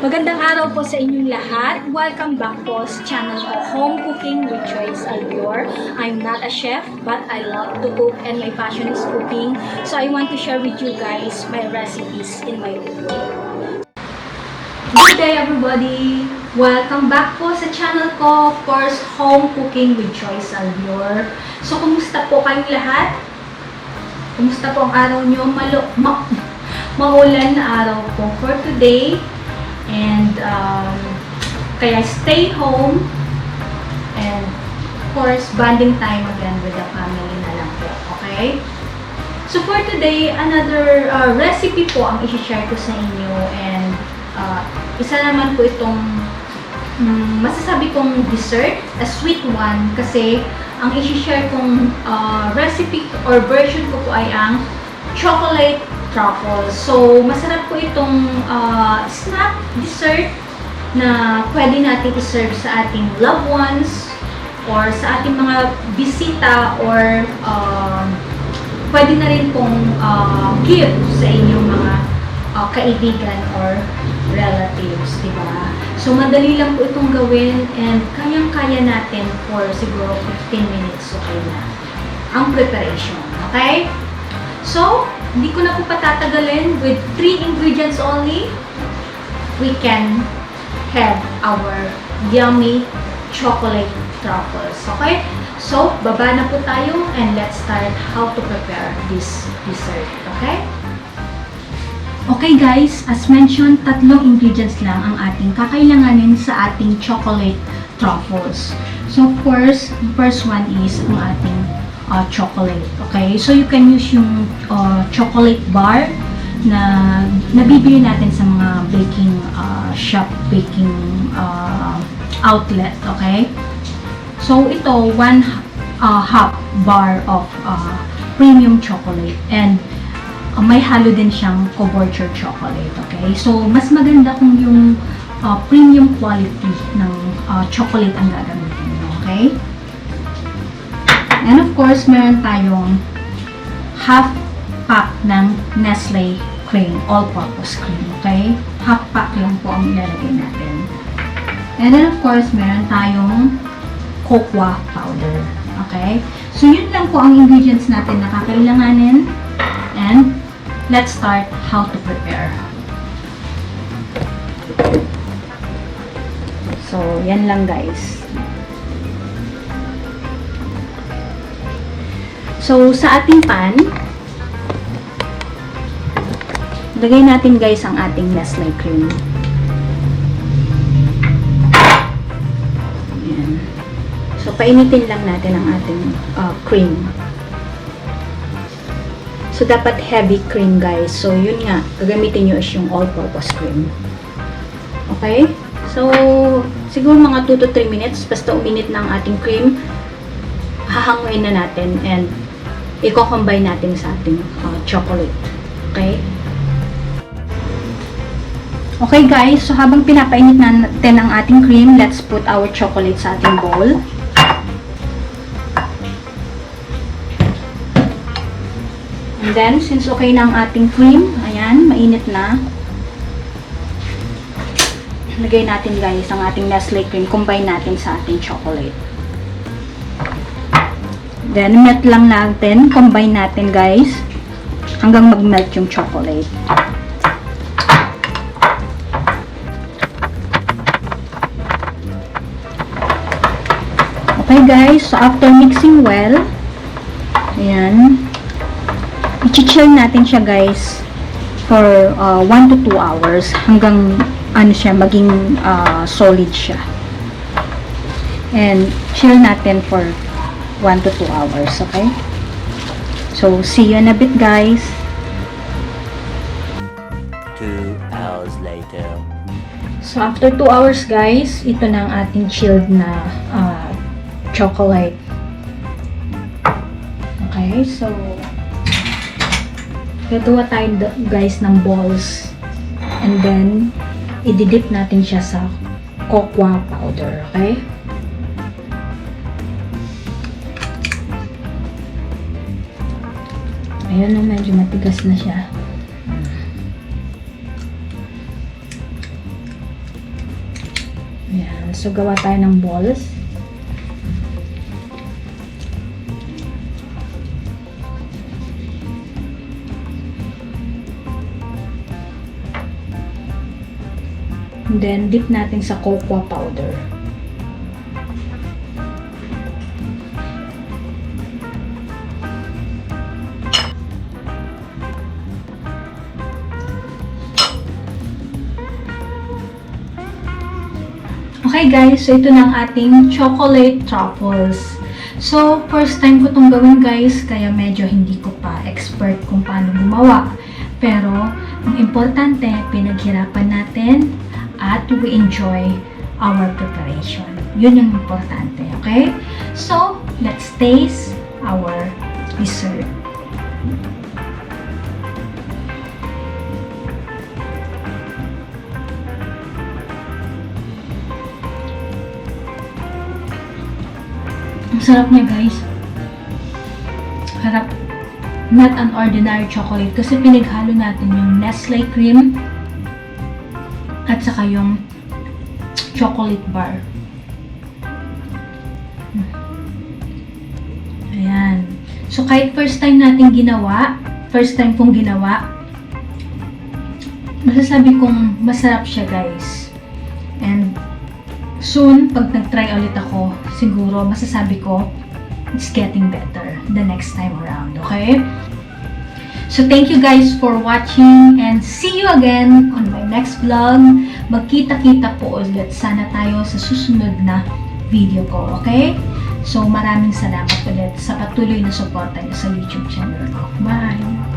Magandang araw po sa inyong lahat. Welcome back po sa channel ko, Home Cooking with Joyce Alvior. I'm not a chef, but I love to cook and my passion is cooking. So I want to share with you guys my recipes in my room. Good day everybody! Welcome back po sa channel ko, of course, Home Cooking with Joyce Alvior. So kumusta po kayong lahat? Kumusta po ang araw nyo? Maulan na araw po for today. And kaya stay home and of course bonding time again with the family na lang po, okay? So for today, another recipe po ang i-share ko sa inyo, and isa naman po itong masasabi kong dessert, a sweet one, kasi ang i-share kong recipe or version ko po ay ang chocolate truffles. So, masarap po itong snack dessert na pwede natin i-serve sa ating loved ones or sa ating mga bisita, or pwede na rin pong give sa inyong mga kaibigan or relatives, diba? So, madali lang po itong gawin and kayang-kaya natin for siguro 15 minutes, okay na ang preparation, okay? So, hindi ko na po patatagalin. With 3 ingredients only, we can have our yummy chocolate truffles. Okay? So, baba na po tayo and let's start how to prepare this dessert. Okay? Okay guys, as mentioned, 3 ingredients lang ang ating kakailanganin sa ating chocolate truffles. So, of course, the first one is ang ating chocolate. Okay? So, you can use yung chocolate bar na nabibili natin sa mga baking shop, baking outlet. Okay? So, ito, 1 half bar of premium chocolate, and may halo din siyang couverture chocolate. Okay? So, mas maganda kung yung premium quality ng chocolate ang gagamitin nyo. Okay? And of course, meron tayong half pack ng Nestle cream, all-purpose cream, okay? Half pack lang po ang ilalagay natin. And then of course, meron tayong cocoa powder, okay? So, yun lang po ang ingredients natin na kakailanganin. And let's start how to prepare. So, yan lang guys. So, sa ating pan, lagay natin guys ang ating Nestle cream. Ayan. So, painitin lang natin ang ating cream. So, dapat heavy cream guys. So, yun nga, gagamitin nyo is yung all-purpose cream. Okay? So, siguro mga 2 to 3 minutes, basta uminit na ang ating cream, hahanguin na natin and i-combine natin sa ating chocolate. Okay? Okay guys, so habang pinapainit natin ang ating cream, let's put our chocolate sa ating bowl. And then, since okay na ang ating cream, ayan, mainit na. Lagay natin guys ang ating Nestle cream, combine natin sa ating chocolate. Then, melt lang natin, combine natin guys, hanggang mag-melt yung chocolate. Okay guys, so after mixing well, ayan, i-chill natin siya guys for 1 to 2 hours hanggang ano siya, maging solid siya. And chill natin for 1 to 2 hours, okay? So, see you in a bit, guys. 2 hours later. So, after 2 hours, guys, ito na ang ating chilled na chocolate. Okay, so, gagawa tayo, guys, ng balls. And then, i-dip natin siya sa cocoa powder, okay? Ayan na, medyo matigas na siya. Ayan. So, gawa tayo ng balls. And then, dip natin sa cocoa powder. Okay guys, so ito na ang ating chocolate truffles. So, first time ko itong gawin guys, kaya medyo hindi ko pa expert kung paano gumawa. Pero, ang importante, pinaghirapan natin at we enjoy our preparation. Yun yung importante, okay? So, let's taste our dessert. Ang sarap niya guys. Harap. Not an ordinary chocolate kasi pinaghalo natin yung Nestle cream at saka yung chocolate bar. Ayan. So kahit first time natin ginawa, first time kong ginawa, masasabi kong masarap siya guys. And soon, pag nag-try ulit ako, siguro masasabi ko, it's getting better the next time around, okay? So, thank you guys for watching and see you again on my next vlog. Magkita-kita po ulit sana tayo sa susunod na video ko, okay? So, maraming salamat ulit sa patuloy na suporta niyo sa YouTube channel ko. Bye!